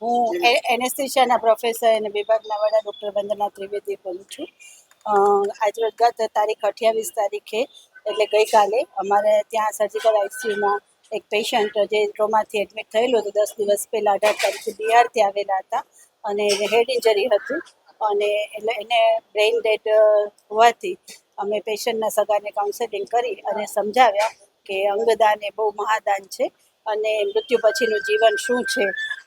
હું એનેસ્થેશિયાના પ્રોફેસર અને વિભાગના વડા ડૉક્ટર વંદના ત્રિવેદી બોલું છું. આજ ગત તારીખ 28 તારીખે એટલે ગઈકાલે અમારે ત્યાં સર્જિકલ આઈસીયુમાં એક પેશન્ટ જે ટ્રોમાથી એડમિટ થયેલું હતું 10 દિવસ પહેલાં 18 તારીખે બિહારથી આવેલા હતા અને હેડ ઇન્જરી હતું અને એટલે એને બ્રેઇન ડેડ હોવાથી અમે પેશન્ટના સગાને કાઉન્સેલિંગ કરી અને સમજાવ્યા કે અંગદાન એ બહુ મહાદાન છે અને મૃત્યુ પછીનું જીવન શું છે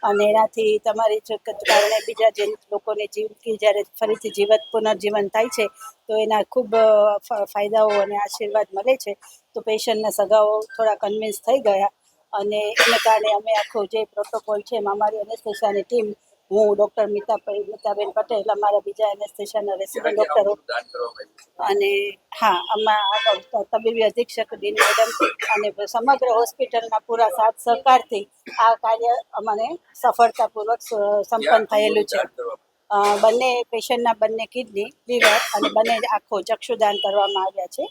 અને એનાથી તમારી કારણે બીજા જે લોકોને જીવકી જ્યારે ફરીથી પુનર્જીવન થાય છે તો એના ખૂબ ફાયદાઓ અને આશીર્વાદ મળે છે. તો પેશન્ટના સગાઓ થોડા કન્વિન્સ થઈ ગયા અને એને કારણે અમે આખો જે પ્રોટોકોલ છે એમાં અમારી એનેસ્થેશિયાની ટીમ, હું ડૉક્ટર મિતાબેન પટેલ, અમારા બીજા એનેસ્થેશિયાના રેસિડેન્ટ ડૉક્ટરો અને આમાં તબીબી અધિક્ષક ડીન મેડમ અને સમગ્ર હોસ્પિટલના પૂરા સાથ સહકારથી આ કાર્ય અમને સફળતાપૂર્વક સંપન્ન થયેલું છે. બંને પેશન્ટના બંને કિડની, લીવર અને બંને આંખો ચક્ષુદાન કરવામાં આવ્યા છે.